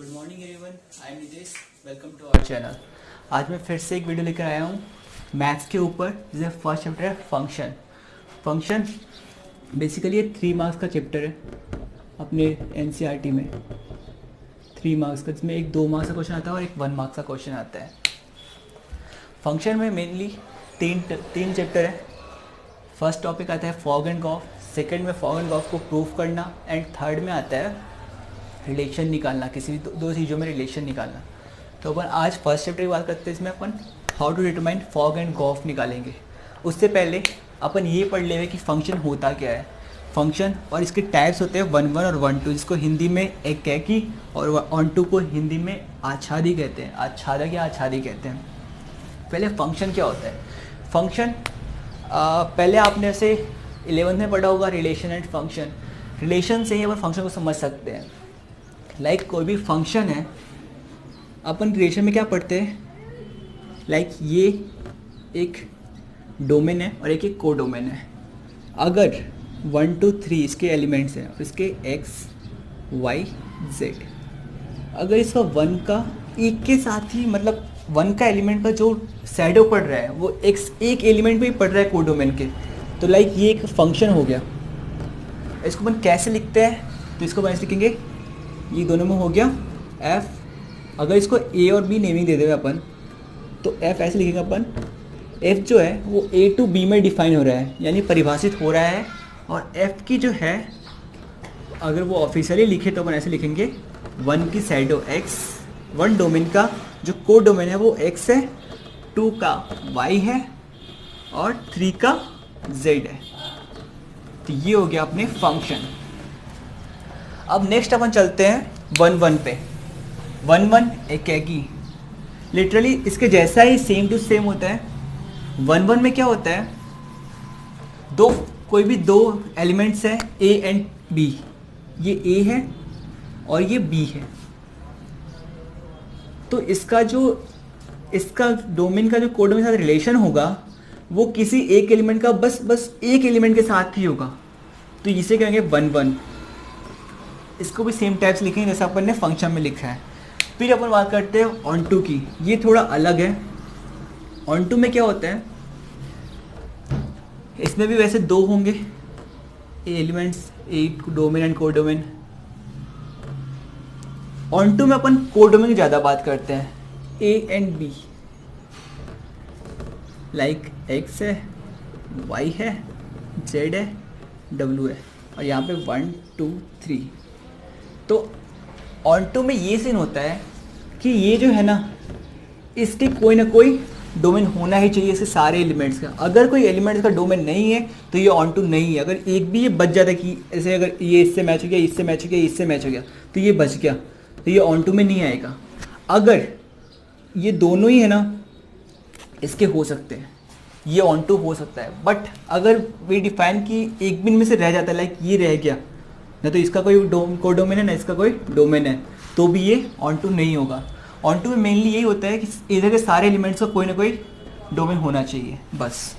Good morning everyone, I am Nitesh. Welcome to our channel. आज मैं फिर से एक वीडियो लेकर आया हूँ मैथ्स के ऊपर, जिसमें फर्स्ट चैप्टर है फंक्शन। फंक्शन बेसिकली ये 3 मार्क्स का चैप्टर है अपने एनसीईआरटी में। 3 मार्क्स का, जिसमें एक 2 मार्क्स का क्वेश्चन आता है और एक 1 मार्क्स का क्वेश्चन आता है। फंक्शन में मेनली तीन चैप्टर है। फर्स्ट टॉपिक आता है फॉग एंड गॉफ, सेकेंड में फॉग एंड गॉफ को प्रूव करना, एंड थर्ड में आता है रिलेशन निकालना, किसी भी दो चीज़ों में रिलेशन निकालना। तो अपन आज फर्स्ट चैप्टर की बात करते हैं, इसमें अपन how to determine fog and gof निकालेंगे। उससे पहले अपन ये पढ़ लेंगे कि फंक्शन होता क्या है। फंक्शन और इसके टाइप्स होते हैं 1 1 और 1 2, जिसको हिंदी में एकैकी और 1 2 को हिंदी में आच्छादी कहते हैं। आच्छादक या आच्छादी कहते हैं। पहले फंक्शन क्या होता है। फंक्शन पहले आपने ऐसे 11th में पढ़ा होगा, रिलेशन एंड फंक्शन। रिलेशन से ही अपन फंक्शन को समझ सकते हैं। लाइक कोई भी फंक्शन है, अपन रिलेशन में क्या पढ़ते हैं, लाइक ये एक डोमेन है और एक को डोमेन है। अगर 1 2 3 इसके एलिमेंट्स हैं और इसके x y z, अगर इसका 1 का एक के साथ ही, मतलब 1 का एलिमेंट का जो शैडो पड़ रहा है वो x एक एलिमेंट पे ही पड़ रहा है को डोमेन के, तो लाइक ये एक फंक्शन हो गया। इसको अपन कैसे लिखते हैं, तो इसको अपन ऐसे लिखेंगे, ये दोनों में हो गया f। अगर इसको a और b नेमिंग दे देंगे अपन, तो f ऐसे लिखेंगे अपन। f जो है वो a टू b में डिफाइन हो रहा है, यानी परिभाषित हो रहा है। और f की जो है, अगर वो ऑफिशियली लिखे तो अपन ऐसे लिखेंगे, 1 की शैडो x, 1 डोमेन का जो को डोमेन है वो x है, 2 का y है और 3 का z है। तो ये हो गया अपने फंक्शन। अब नेक्स्ट अपन चलते हैं 1 1 पे। 1 1 एकैकी, लिटरली इसके जैसा ही सेम टू सेम होता है। 1 1 में क्या होता है, कोई भी दो एलिमेंट्स हैं a एंड b, ये a है और ये b है। तो इसका डोमेन का जो कोड में साथ रिलेशन होगा वो किसी एक एलिमेंट का बस एक एलिमेंट के साथ ही होगा, तो इसे कहेंगे 1 1। इसको भी सेम टाइप्स लिखेंगे जैसा अपन ने फंक्शन में लिखा है। फिर अपन बात करते हैं ऑन टू की। ये थोड़ा अलग है। ऑन टू में क्या होता है, इसमें भी वैसे 2 होंगे एलिमेंट्स, एक domain and codomain. Onto में अपन को डोमेन की ज़्यादा बात करते हैं, a and b, like x है, वाई है, जेड है, डब्ल्यू है, और यहाँ पे 1 2 3। तो ऑन टू में ये सीन होता है कि ये जो है ना, इसके कोई ना कोई डोमेन होना ही चाहिए इसके सारे एलिमेंट्स का। अगर कोई एलिमेंट्स का डोमेन नहीं है तो ये ऑन टू नहीं है। अगर एक भी ये बच जाता है कि ऐसे अगर ये इससे मैच हो गया, इससे मैच हो गया, इससे मैच हो गया, तो ये बच गया, तो ये ऑन टू में नहीं आएगा। अगर ये दोनों ही है ना, इसके हो सकते हैं, ये ऑन टू हो सकता है। बट अगर वी डिफाइन कि एक भी इनमें से रह जाता है, लाइक ये रह गया ना, तो इसका कोई को डोमेन है ना इसका कोई डोमेन है, तो भी ये ऑन टू नहीं होगा। ऑन टू में मेनली यही होता है कि इधर के सारे एलिमेंट्स का कोई ना कोई डोमेन होना चाहिए। बस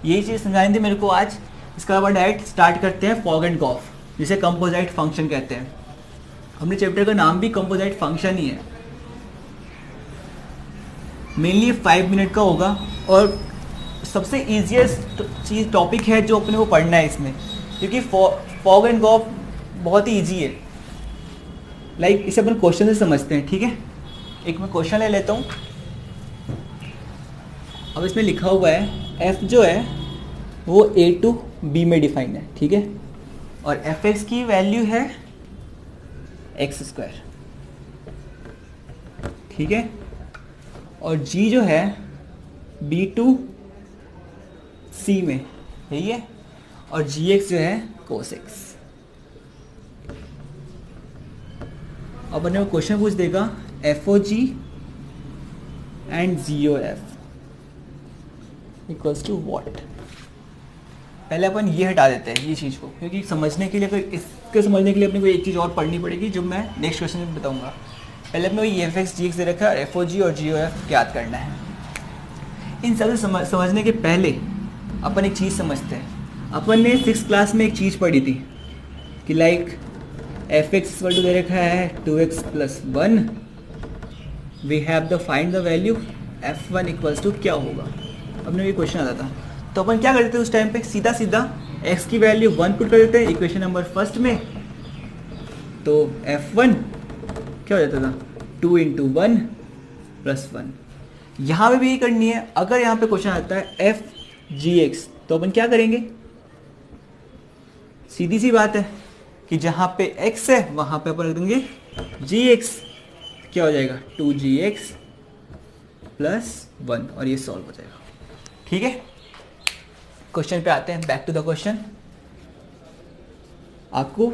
यही चीज़ समझानी थी मेरे को आज। इसका बाद डायरेक्ट स्टार्ट करते हैं फॉग एंड गॉफ, जिसे कंपोजिट फंक्शन कहते हैं। हमने चैप्टर का नाम भी कंपोजिट फंक्शन ही है। मेनली 5 मिनट का होगा और सबसे ईजीएस्ट चीज़ टॉपिक है जो अपने को पढ़ना है इसमें, क्योंकि फॉग एंड गॉफ बहुत ही ईजी है। लाइक इसे अपन क्वेश्चन से समझते हैं, ठीक है। एक मैं क्वेश्चन ले लेता हूँ। अब इसमें लिखा हुआ है f जो है वो a टू b में डिफाइन है, ठीक है, और fx की वैल्यू है x², ठीक है, और g जो है b टू c में, यही है, और gx जो है cos x। अब अपने को क्वेश्चन पूछ देगा FOG and GOF equals to what. पहले अपन ये हटा देते हैं ये चीज़ को, क्योंकि समझने के लिए, अगर इसके समझने के लिए अपने को एक चीज़ और पढ़नी पड़ेगी जो मैं नेक्स्ट क्वेश्चन में बताऊंगा। पहले अपने को FX GX दे रखा है, FOG और GOF याद करना है। इन सब समझने के पहले अपन एक चीज़ समझते हैं। अपन ने 6th क्लास में एक चीज़ पढ़ी थी कि like F X equal to दे रखा है 2x plus 1, we have the find the value f1 equals to क्या होगा। अपने ये क्वेश्चन आता था तो अपन क्या करते थे उस टाइम पे, सीधा सीधा x की वैल्यू 1 पुट कर देते हैं इक्वेशन नंबर फर्स्ट में, तो f1 क्या हो जाता था 2 इंटू 1 प्लस 1। यहाँ पे भी यही करनी है। अगर यहाँ पे क्वेश्चन आता है f जी एक्स तो अपन क्या करेंगे, सीधी सी बात है कि जहाँ पे x है वहाँ पे अपन रख देंगे जी एक्स, क्या हो जाएगा 2gx प्लस 1 और ये सॉल्व हो जाएगा। ठीक है, क्वेश्चन पे आते हैं, बैक टू द क्वेश्चन। आपको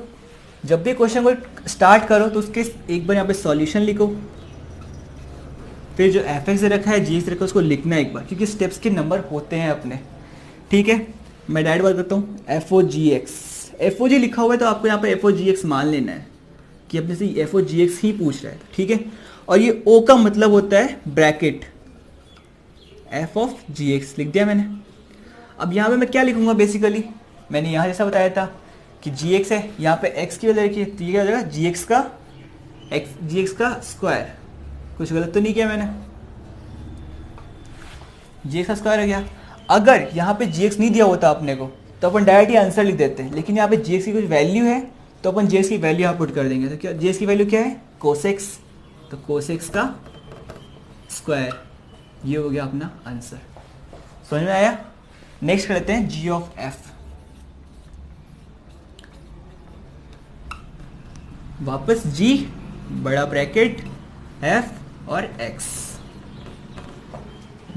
जब भी क्वेश्चन को स्टार्ट करो तो उसके एक बार यहाँ पे सॉल्यूशन लिखो, फिर जो एफ एक्स रखा है जी एक्स रखा है उसको लिखना एक बार, क्योंकि स्टेप्स के नंबर होते हैं अपने। ठीक है, मैं डायरेक्ट बात करता हूँ, एफ ओ जी एक्स, एफ ओ जी लिखा हुआ है तो आपको यहाँ पे एफ ओ जी एक्स मान लेना है कि अपने से एफ ओ जी एक्स ही पूछ रहा है। ठीक है, और ये ओ का मतलब होता है bracket, f of g x लिख दिया मैंने। अब यहाँ पे मैं क्या लिखूंगा, बेसिकली मैंने यहाँ जैसा बताया था कि जी एक्स है, यहाँ पे एक्स की वजह रखी है तो ये क्या हो जाएगा जी एक्स का स्क्वायर। कुछ गलत तो नहीं किया मैंने, जी एक्स का स्क्वायर हो गया। अगर यहाँ पे जी एक्स नहीं दिया होता अपने को तो अपन डायरेक्ट ही आंसर लिख देते हैं, लेकिन यहाँ पे जी एक्स की कुछ वैल्यू है तो अपन जी एक्स की वैल्यू यहाँ पुट कर देंगे। तो क्या जी एक्स की वैल्यू क्या है कोसेक्स, तो कोसेक्स का स्क्वायर, ये हो गया अपना आंसर। समझ में आया। नेक्स्ट कर लेते हैं जी ऑफ एफ। वापस जी बड़ा ब्रैकेट एफ और एक्स,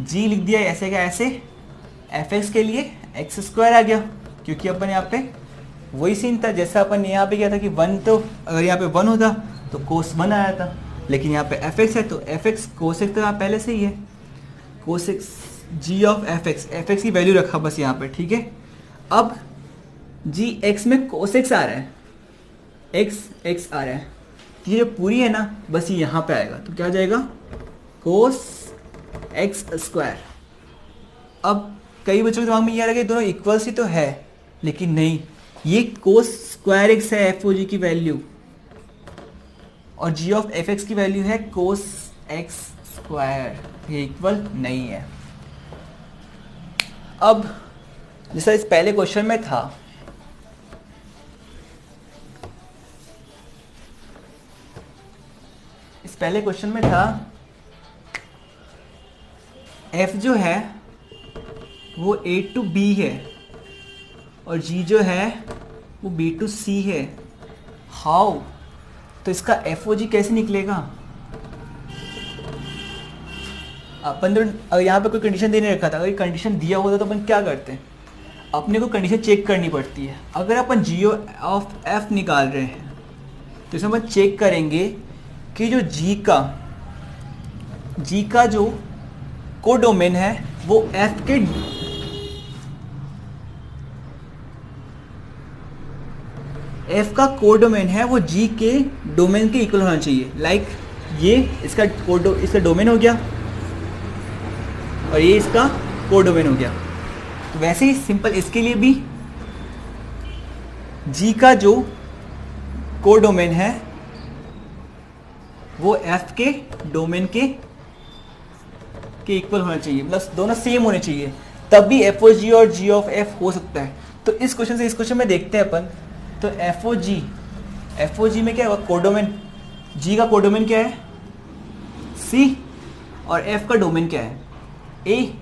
जी लिख दिया ऐसे क्या ऐसे, एफ एक्स के लिए एक्स स्क्वायर आ गया, क्योंकि अपन यहाँ पे वही सीन था जैसा अपन यहाँ पे किया था कि वन, तो अगर यहाँ पे वन होता तो कोस वन आया था, लेकिन यहाँ पे एफ एक्स है तो एफ एक्स कोस एक्स तो यहाँ पहले से ही है, cos x g of f x की वैल्यू रखा बस यहाँ पे। ठीक है, अब जी एक्स में कोस एक्स आ रहा है, एक्स आ रहा है, ये जो पूरी है ना बस ये यहाँ पे आएगा, तो क्या हो जाएगा कोस एक्स स्क्वायर। अब कई बच्चों के दिमाग में ये आ रहा है कि दोनों इक्वल्स ही तो है, लेकिन नहीं, ये कोस स्क्वायर एक्स है एफ ओ जी की वैल्यू, और जी ऑफ एफ एक्स की वैल्यू है कोस एक्स स्क्वायर, ये इक्वल नहीं है। अब जैसा इस पहले क्वेश्चन में था, इस पहले क्वेश्चन में था f जो है वो a टू b है और g जो है वो b टू c है। हाउ, तो इसका एफ ओ जी कैसे निकलेगा। अपन तो अगर यहाँ पे कोई कंडीशन देने रखा था, अगर कंडीशन दिया होता तो अपन क्या करते हैं, अपने को कंडीशन चेक करनी पड़ती है। अगर अपन जी ऑफ एफ निकाल रहे हैं तो इसमें अपन चेक करेंगे कि जो जी का जो कोडोमेन है वो एफ के एफ का कोडोमेन है वो जी के डोमेन के इक्वल होना चाहिए। लाइक ये इसका डोमेन हो गया और ये इसका कोडोमेन हो गया। तो वैसे ही सिंपल इसके लिए भी जी का जो कोडोमेन है वो एफ के डोमेन के इक्वल होना चाहिए, मतलब दोनों सेम होने चाहिए, तब भी एफ ओ जी और जी ऑफ एफ हो सकता है। तो इस क्वेश्चन से इस क्वेश्चन में देखते हैं अपन, तो एफ ओ जी में क्या होगा कोडोमेन, जी का कोडोमेन क्या है सी और एफ का डोमेन क्या है ए,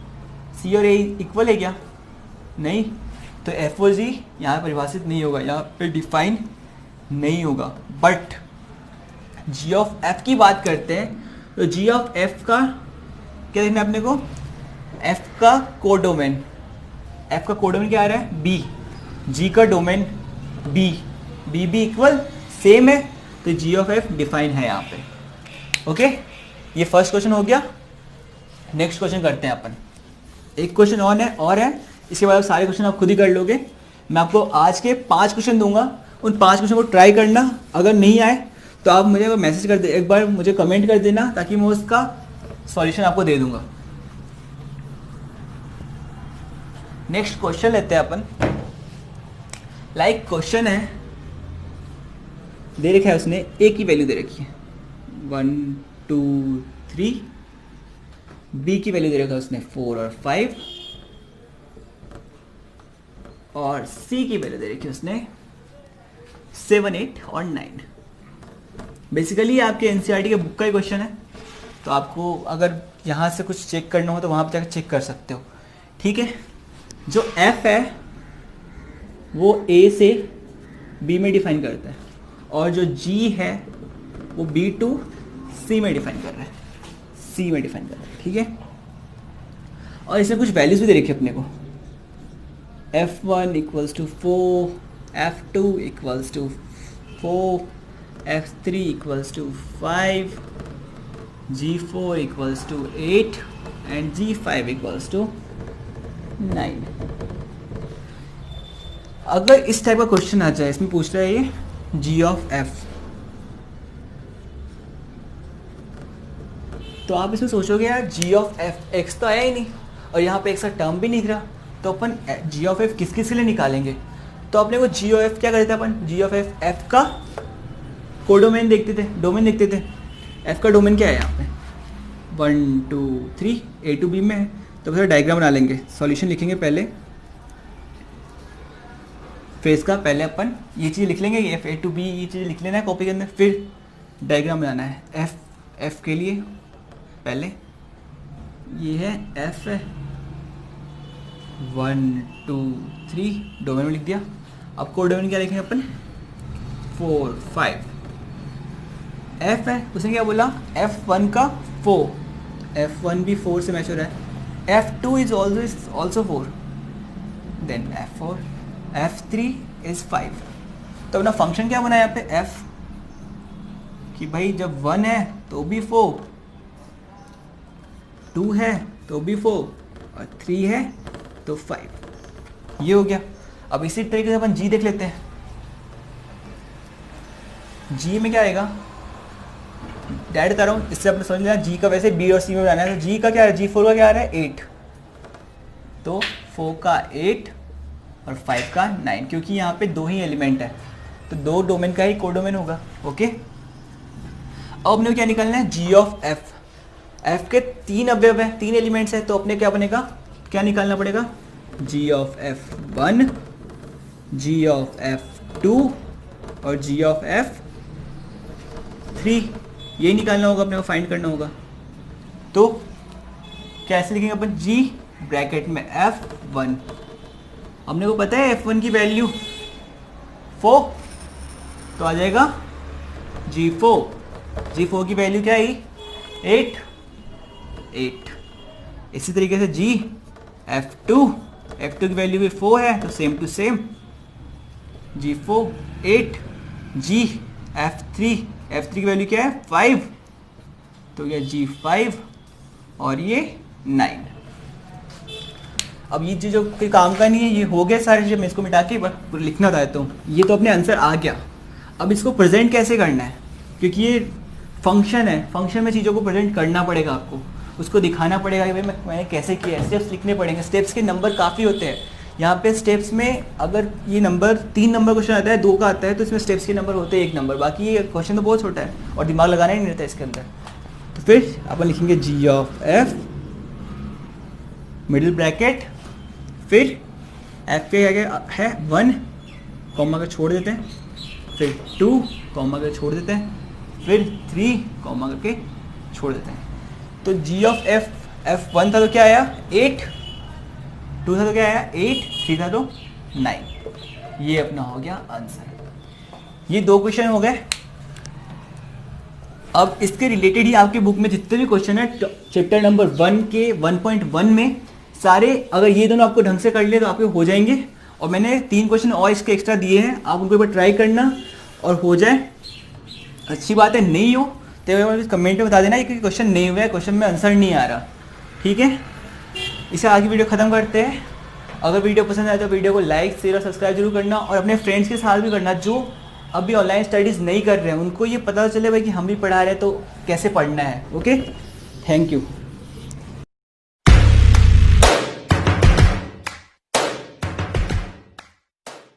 सी और ए इक्वल है क्या, नहीं, तो एफ ओ जी यहाँ परिभाषित नहीं होगा, यहाँ पे डिफाइन नहीं होगा। बट जी ऑफ एफ की बात करते हैं तो जी ऑफ एफ का क्या देखना है अपने को, एफ का कोडोमेन क्या आ रहा है बी, जी का डोमेन बी इक्वल सेम है, तो जी ऑफ एफ डिफाइन है यहाँ पे। ओके, ये फर्स्ट क्वेश्चन हो गया। नेक्स्ट क्वेश्चन करते हैं अपन, एक क्वेश्चन और है, इसके बाद सारे क्वेश्चन आप खुद ही कर लोगे। मैं आपको आज के 5 क्वेश्चन दूंगा, उन 5 क्वेश्चन को ट्राई करना, अगर नहीं आए तो आप मुझे मैसेज कर दे, एक बार मुझे कमेंट कर देना ताकि मैं उसका सॉल्यूशन आपको दे दूंगा। नेक्स्ट क्वेश्चन लेते हैं अपन। लाइक क्वेश्चन है दे रखा है उसने, ए की वैल्यू दे रखी है 1 2 3, बी की वैल्यू दे रखा है उसने 4 और 5, और सी की वैल्यू दे रखी है उसने 7 8 और 9। बेसिकली आपके एनसीईआरटी के बुक का ही क्वेश्चन है, तो आपको अगर यहाँ से कुछ चेक करना हो तो वहाँ पर जाकर चेक कर सकते हो, ठीक है। जो एफ है वो ए से बी में डिफाइन करता है, और जो जी है वो बी टू सी में डिफाइन कर रहा है, सी में डिफाइन कर रहा है, ठीक है। और इसमें कुछ वैल्यूज भी दे रखी है अपने को, F1 equals to 4, F2 equals to 4, F3 equals to 5, G4 equals to 8 and G5 equals to 9। अगर इस टाइप का क्वेश्चन आ जाए, इसमें पूछ रहा है ये G ऑफ F, तो आप इसमें सोचोगे यार G ऑफ F x तो आया ही नहीं और यहाँ पे x का टर्म भी नहीं रहा, तो अपन G ऑफ F किस किस के लिए निकालेंगे। तो अपने को G ऑफ F क्या करते थे अपन, G ऑफ F का कोडोमेन देखते थे, डोमेन देखते थे। F का डोमेन क्या है यहाँ पे 1 2 3 A टू B में है, तो फिर डायग्राम बना लेंगे, सॉल्यूशन लिखेंगे पहले, फिर इसका पहले अपन ये चीज़ लिख लेंगे, F A टू B ये चीज़ लिख लेना है कॉपी के अंदर, फिर डायग्राम बनाना है F के लिए। पहले ये है F है 1 2 3 डोमेन में लिख दिया। अब कोड डोमेन क्या लिखेंगे अपन 4 5। F है उसने क्या बोला F1 का 4, F1 भी 4 से मैच हो रहा है, F2 is also 4, then F4, F3 is 5। तो अपना फंक्शन क्या बना है यहाँ पे F कि भाई जब 1 है तो भी 4, 2 है तो भी 4 और 3 है तो 5, ये हो गया। अब इसी तरीके से अपन G देख लेते हैं। G में क्या आएगा, डायरेक्ट बता रहा हूँ, इससे अपने समझ लेना G का वैसे B और C में बनाना है। तो G का क्या है, G4 का क्या आ रहा है 8, तो 4 का 8 और 5 का 9, क्योंकि यहाँ पे दो ही एलिमेंट है तो दो डोमेन का ही कोडोमेन होगा, ओके। अब अपने को क्या निकालना है G ऑफ F, F के 3 अवयव है, 3 एलिमेंट्स है, तो अपने क्या बनेगा, क्या निकालना पड़ेगा G of F1, G of F2 और G ऑफ F3, यही निकालना होगा, अपने को फाइंड करना होगा। तो कैसे लिखेंगे अपन G ब्रैकेट में F1, हमने को पता है F1 की वैल्यू 4, तो आ जाएगा G4, G4 की वैल्यू क्या आई 8। इसी तरीके से G F2 की वैल्यू भी 4 है, तो same to same G4 8, G F3 की वैल्यू क्या है 5, तो ये G5 और ये 9। अब ये चीज़ जो कोई काम का नहीं है, ये हो गया सारी चीज़ें, मैं इसको मिटा के लिखना था, तो ये तो अपने आंसर आ गया। अब इसको प्रेजेंट कैसे करना है, क्योंकि ये फंक्शन है, फंक्शन में चीज़ों को प्रेजेंट करना पड़ेगा, आपको उसको दिखाना पड़ेगा कि भाई मैंने कैसे किया है, स्टेप्स लिखने पड़ेंगे। स्टेप्स के नंबर काफ़ी होते हैं यहाँ पे। स्टेप्स में अगर ये नंबर 3 नंबर क्वेश्चन आता है, 2 का आता है, तो इसमें स्टेप्स के नंबर होते हैं 1 नंबर, बाकी ये क्वेश्चन तो बहुत छोटा है और दिमाग लगाना ही नहीं रहता इसके अंदर। तो फिर अपन लिखेंगे G of F middle bracket, फिर F के क्या है 1 कॉमा का छोड़ देते हैं, फिर 2 कॉमा का छोड़ देते हैं, फिर 3 कॉमा करके छोड़ देते हैं। तो G ऑफ F1 था तो क्या आया 8, 2 था तो क्या आया 8, 3 था तो 9। ये अपना हो गया आंसर। ये 2 क्वेश्चन हो गए। अब इसके रिलेटेड ही आपके बुक में जितने भी क्वेश्चन है चैप्टर नंबर 1 के 1.1 में सारे, अगर ये दोनों आपको ढंग से कर लिए तो आपके हो जाएंगे। और मैंने 3 क्वेश्चन और इसके एक्स्ट्रा दिए हैं, आप उनको एक बार ट्राई करना और हो जाए। अच्छी बात है, नहीं हो तो कमेंट में बता देना कि क्वेश्चन नहीं हुआ है, क्वेश्चन में आंसर नहीं आ रहा, ठीक है। इसे आगे वीडियो ख़त्म करते हैं। अगर वीडियो पसंद आए तो वीडियो को लाइक शेयर और सब्सक्राइब जरूर करना, और अपने फ्रेंड्स के साथ भी करना जो अभी ऑनलाइन स्टडीज़ नहीं कर रहे हैं, उनको ये पता चले भाई कि हम भी पढ़ा रहे हैं तो कैसे पढ़ना है। Okay, thank you.